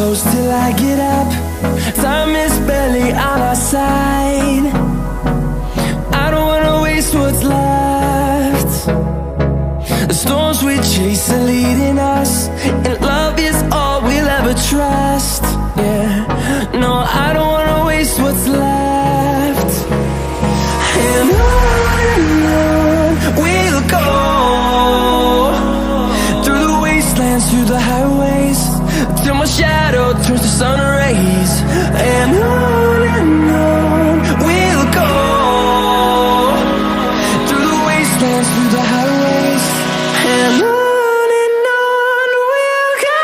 close till I get up. Time is barely on our side. I don't wanna waste what's left. The storms we chase are leading us, and love is all we'll ever trust. Yeah, no, I don't wanna waste what's left. And on we'll go, through the wastelands, through the highways, till my shadow turns to sun rays. And on we'll go, through the wastelands, through the highways, and on we'll go.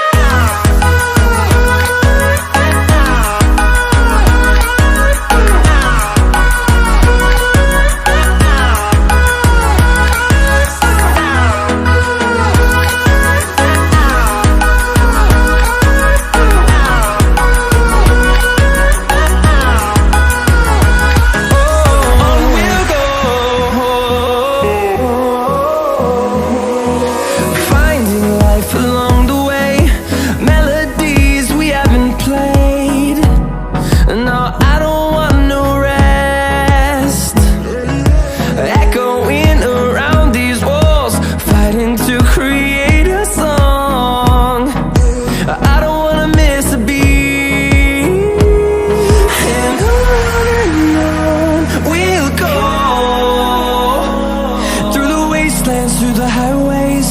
Through the highways,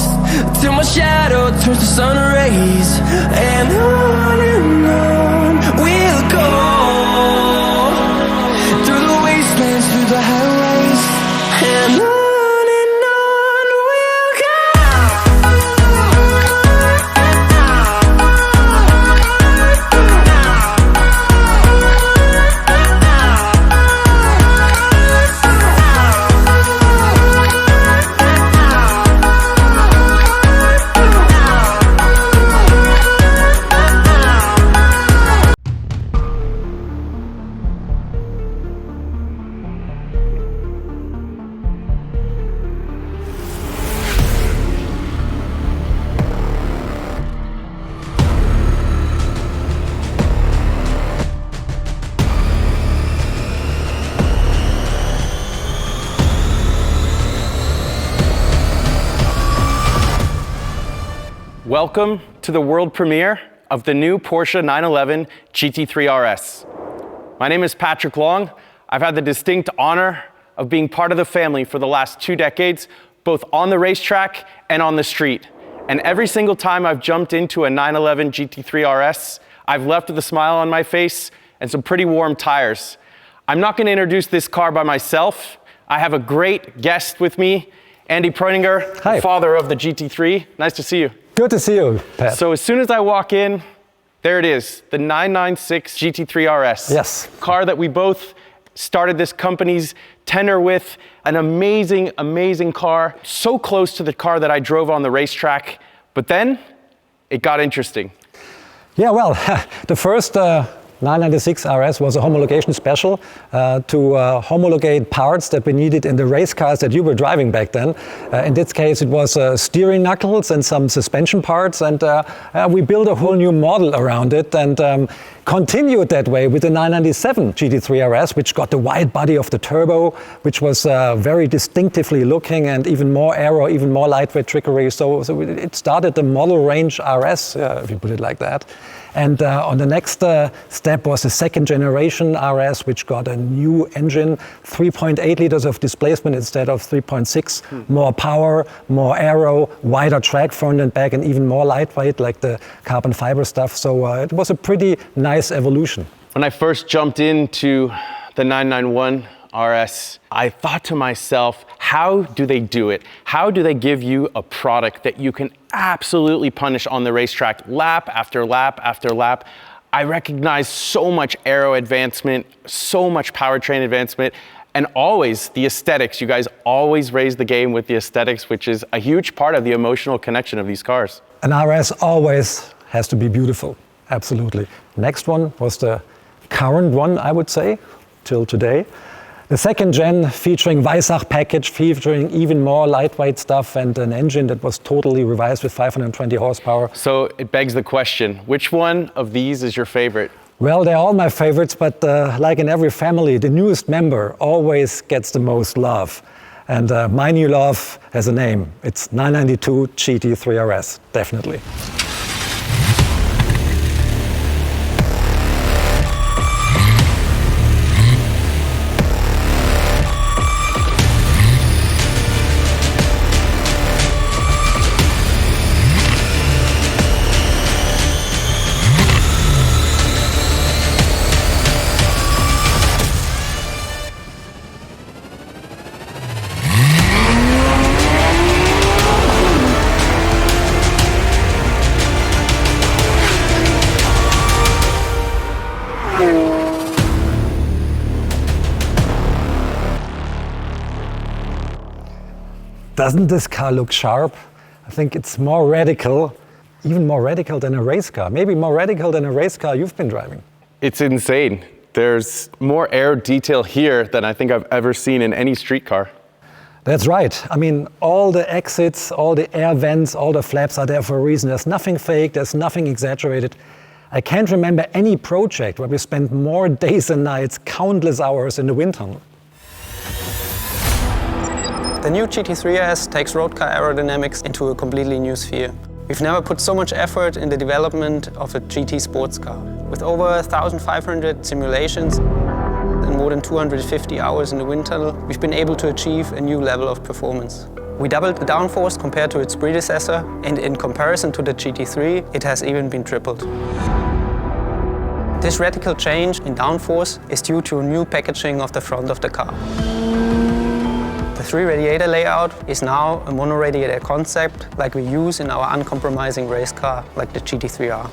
till my shadow turns to sun rays. And on we'll go, through the wastelands, through the highways, and on we'll go. Welcome to the world premiere of the new Porsche 911 GT3 RS. My name is Patrick Long. I've had the distinct honor of being part of the family for the last 2 decades, both on the racetrack and on the street. And every single time I've jumped into a 911 GT3 RS, I've left with a smile on my face and some pretty warm tires. I'm not going to introduce this car by myself. I have a great guest with me, Andy Preuninger, Hi. Father of the GT3. Nice to see you. Good to see you, Pat. So as soon as I walk in, there it is, the 996 GT3 RS. Yes. Car that we both started this company's tenure with. An amazing, amazing car. So close to the car that I drove on the racetrack. But then it got interesting. Yeah, well, the first 996 RS was a homologation special to homologate parts that we needed in the race cars that you were driving back then. In this case, it was steering knuckles and some suspension parts, and we built a whole new model around it and continued that way with the 997 GT3 RS, which got the wide body of the turbo, which was very distinctively looking, and even more aero, even more lightweight trickery. So it started the model range RS, if you put it like that. And on the next step was the second generation RS, which got a new engine, 3.8 liters of displacement instead of 3.6, more power, more aero, wider track front and back, and even more lightweight, like the carbon fiber stuff. So it was a pretty nice evolution. When I first jumped into the 991 RS, I thought to myself, how do they do it? How do they give you a product that you can absolutely punish on the racetrack lap after lap after lap? I recognize so much aero advancement, so much powertrain advancement, and always the aesthetics. You guys always raise the game with the aesthetics, which is a huge part of the emotional connection of these cars. An RS always has to be beautiful, absolutely. Next one was the current one, I would say, till today. The second gen featuring Weissach package, featuring even more lightweight stuff and an engine that was totally revised with 520 horsepower. So it begs the question, which one of these is your favorite? Well, they're all my favorites, but like in every family, the newest member always gets the most love. And my new love has a name. It's 992 GT3 RS, definitely. Doesn't this car look sharp? I think it's more radical, even more radical than a race car. Maybe more radical than a race car you've been driving. It's insane. There's more aero detail here than I think I've ever seen in any street car. That's right. I mean, all the exits, all the air vents, all the flaps are there for a reason. There's nothing fake, there's nothing exaggerated. I can't remember any project where we spent more days and nights, countless hours in the wind tunnel. The new GT3 RS takes road car aerodynamics into a completely new sphere. We've never put so much effort in the development of a GT sports car. With over 1,500 simulations and more than 250 hours in the wind tunnel, we've been able to achieve a new level of performance. We doubled the downforce compared to its predecessor, and in comparison to the GT3, it has even been tripled. This radical change in downforce is due to a new packaging of the front of the car. The 3-radiator layout is now a mono-radiator concept like we use in our uncompromising race car like the GT3R.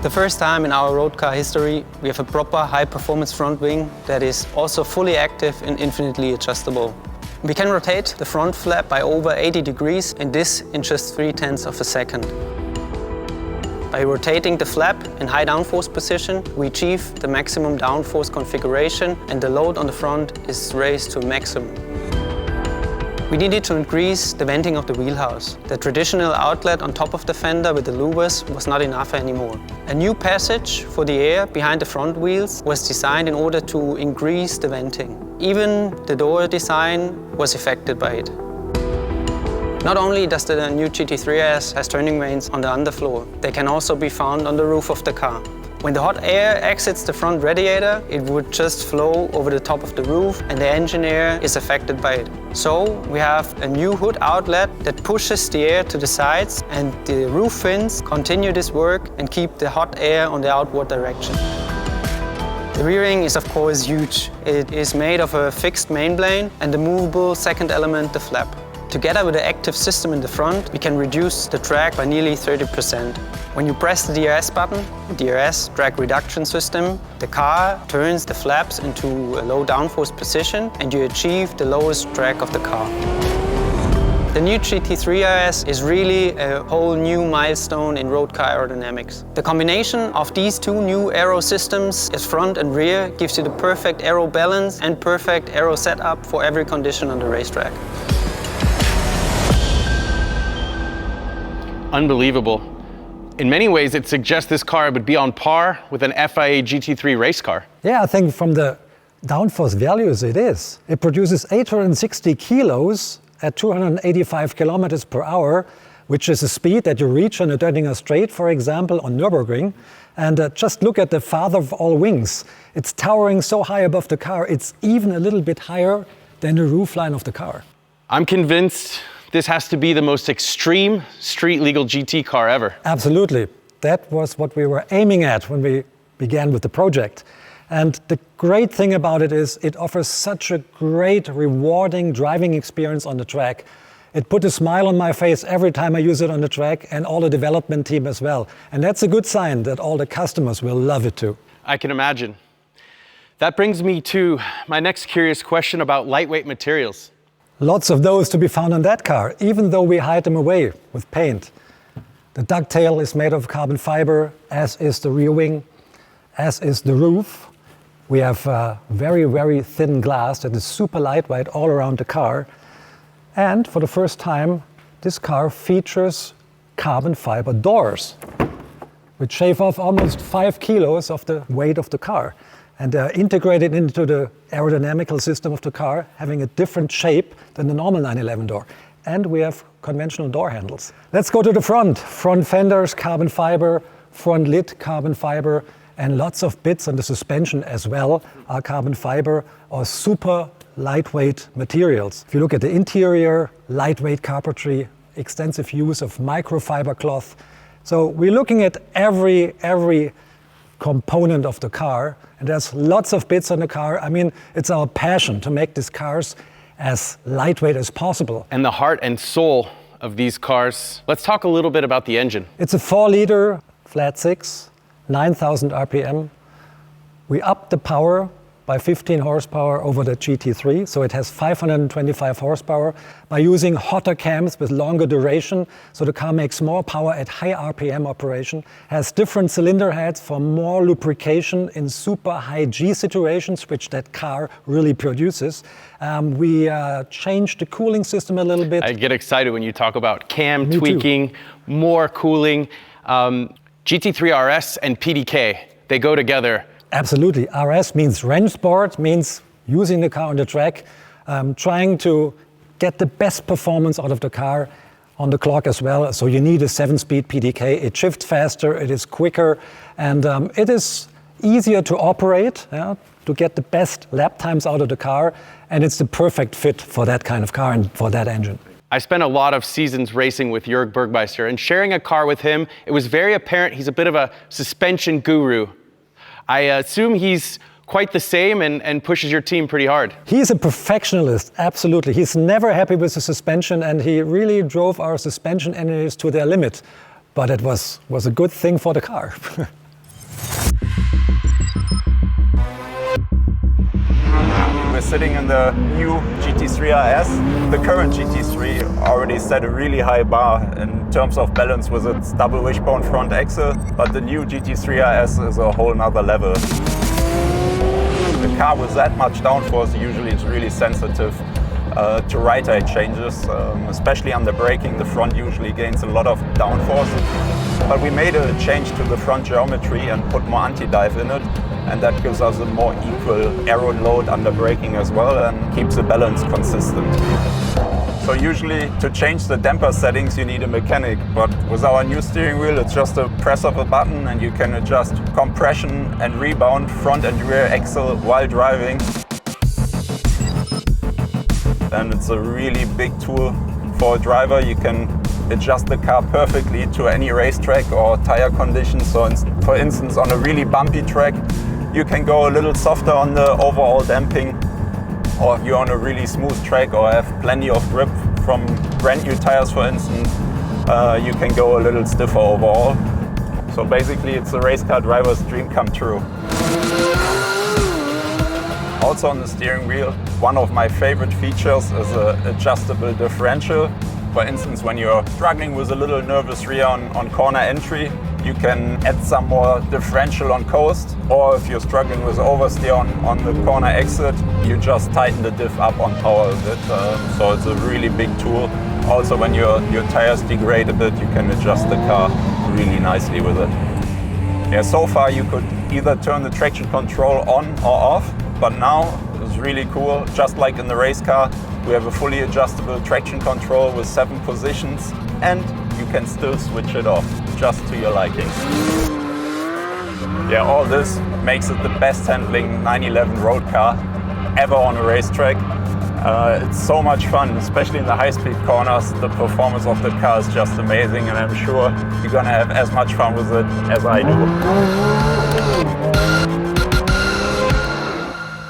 The first time in our road car history, we have a proper high-performance front wing that is also fully active and infinitely adjustable. We can rotate the front flap by over 80 degrees, and this in just 0.3 of a second. By rotating the flap in high downforce position, we achieve the maximum downforce configuration, and the load on the front is raised to a maximum. We needed to increase the venting of the wheelhouse. The traditional outlet on top of the fender with the louvers was not enough anymore. A new passage for the air behind the front wheels was designed in order to increase the venting. Even the door design was affected by it. Not only does the new GT3 RS has turning vanes on the underfloor, they can also be found on the roof of the car. When the hot air exits the front radiator, it would just flow over the top of the roof and the engine air is affected by it. So we have a new hood outlet that pushes the air to the sides, and the roof fins continue this work and keep the hot air on the outward direction. The rear wing is of course huge. It is made of a fixed mainplane and the movable second element, the flap. Together with the active system in the front, we can reduce the drag by nearly 30%. When you press the DRS button, the DRS drag reduction system, the car turns the flaps into a low downforce position and you achieve the lowest drag of the car. The new GT3 RS is really a whole new milestone in road car aerodynamics. The combination of these two new aero systems, as front and rear, gives you the perfect aero balance and perfect aero setup for every condition on the racetrack. Unbelievable. In many ways, it suggests this car would be on par with an FIA GT3 race car. Yeah, I think from the downforce values it is. It produces 860 kilos at 285 kilometers per hour, which is a speed that you reach on a Döttinger Straight, for example, on Nürburgring. And just look at the father of all wings. It's towering so high above the car, it's even a little bit higher than the roofline of the car. I'm convinced this has to be the most extreme street-legal GT car ever. Absolutely. That was what we were aiming at when we began with the project. And the great thing about it is it offers such a great, rewarding driving experience on the track. It put a smile on my face every time I use it on the track, and all the development team as well. And that's a good sign that all the customers will love it too. I can imagine. That brings me to my next curious question about lightweight materials. Lots of those to be found on that car, even though we hide them away with paint. The ducktail is made of carbon fiber, as is the rear wing, as is the roof. We have very, very thin glass that is super lightweight all around the car. And for the first time, this car features carbon fiber doors, which shave off almost 5 kilos of the weight of the car. And they're integrated into the aerodynamical system of the car, having a different shape than the normal 911 door. And we have conventional door handles. Let's go to the front. Front fenders, carbon fiber, front lid, carbon fiber, and lots of bits on the suspension as well are carbon fiber or super lightweight materials. If you look at the interior, lightweight carpentry, extensive use of microfiber cloth. So we're looking at every component of the car, and there's lots of bits on the car. I mean, it's our passion to make these cars as lightweight as possible. And the heart and soul of these cars. Let's talk a little bit about the engine. It's a 4-liter flat six, 9,000 RPM. We upped the power by 15 horsepower over the GT3, so it has 525 horsepower by using hotter cams with longer duration, so the car makes more power at high RPM operation, has different cylinder heads for more lubrication in super high G situations, which that car really produces. We changed the cooling system a little bit. I get excited when you talk about cam Me tweaking, too. more cooling. GT3 RS and PDK, they go together. Absolutely. RS means range sport, means using the car on the track, trying to get the best performance out of the car on the clock as well. So you need a 7-speed PDK. It shifts faster, it is quicker, and it is easier to operate, to get the best lap times out of the car. And it's the perfect fit for that kind of car and for that engine. I spent a lot of seasons racing with Jörg Bergmeister, and sharing a car with him, it was very apparent he's a bit of a suspension guru. I assume he's quite the same and pushes your team pretty hard. He's a perfectionist, absolutely. He's never happy with the suspension, and he really drove our suspension engineers to their limit. But it was a good thing for the car. We're sitting in the new GT3 RS. The current GT3 already set a really high bar in terms of balance with its double wishbone front axle, but the new GT3 RS is a whole nother level. The car with that much downforce usually is really sensitive to right height changes, especially under braking. The front usually gains a lot of downforce. But we made a change to the front geometry and put more anti-dive in it, and that gives us a more equal aero load under braking as well and keeps the balance consistent. So usually to change the damper settings you need a mechanic, but with our new steering wheel it's just a press of a button and you can adjust compression and rebound, front and rear axle while driving. And it's a really big tool for a driver. You can adjust the car perfectly to any racetrack or tire conditions. So for instance, on a really bumpy track, you can go a little softer on the overall damping, or if you're on a really smooth track or have plenty of grip from brand new tires, for instance, you can go a little stiffer overall. So basically, it's a race car driver's dream come true. Also on the steering wheel, one of my favorite features is an adjustable differential. For instance, when you're struggling with a little nervous rear on corner entry, you can add some more differential on coast, or if you're struggling with oversteer on the corner exit, you just tighten the diff up on power a bit. So it's a really big tool. Also, when your tires degrade a bit, you can adjust the car really nicely with it. Yeah, so far you could either turn the traction control on or off, but now it's really cool. Just like in the race car, we have a fully adjustable traction control with 7 positions, and you can still switch it off, just to your liking. Yeah, all this makes it the best handling 911 road car ever on a racetrack. It's so much fun, especially in the high-speed corners. The performance of the car is just amazing, and I'm sure you're gonna have as much fun with it as I do.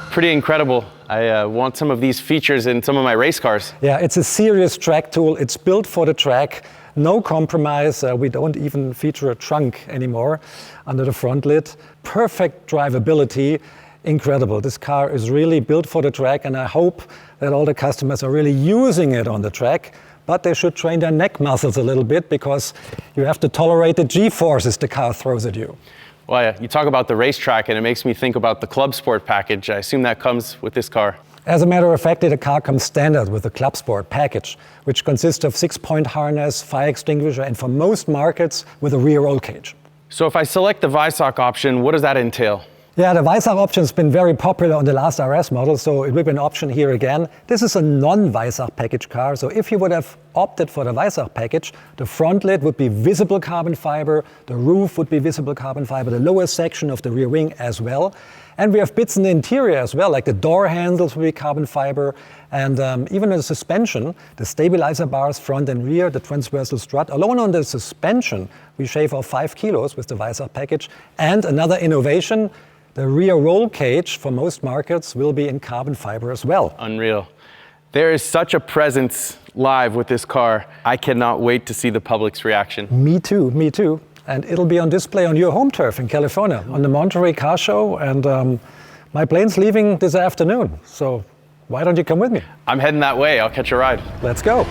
Pretty incredible. I want some of these features in some of my race cars. Yeah, it's a serious track tool. It's built for the track. No compromise. We don't even feature a trunk anymore under the front lid. Perfect drivability. Incredible. This car is really built for the track, and I hope that all the customers are really using it on the track. But they should train their neck muscles a little bit, because you have to tolerate the G-forces the car throws at you. Well, you talk about the racetrack and it makes me think about the Club Sport package. I assume that comes with this car. As a matter of fact, the car comes standard with the Club Sport package, which consists of 6-point harness, fire extinguisher, and for most markets with a rear roll cage. So if I select the Weissach option, what does that entail? Yeah, the Weissach option has been very popular on the last RS model, so it will be an option here again. This is a non-Weissach package car, so if you would have opted for the Weissach package, the front lid would be visible carbon fiber, the roof would be visible carbon fiber, the lower section of the rear wing as well. And we have bits in the interior as well, like the door handles will be carbon fiber, and even the suspension, the stabilizer bars front and rear, the transversal strut. Alone on the suspension, we shave off 5 kilos with the Weissach package. And another innovation, the rear roll cage for most markets will be in carbon fiber as well. Unreal. There is such a presence live with this car. I cannot wait to see the public's reaction. Me too, me too. And it'll be on display on your home turf in California, on the Monterey Car Show. And my plane's leaving this afternoon, so why don't you come with me? I'm heading that way. I'll catch a ride. Let's go.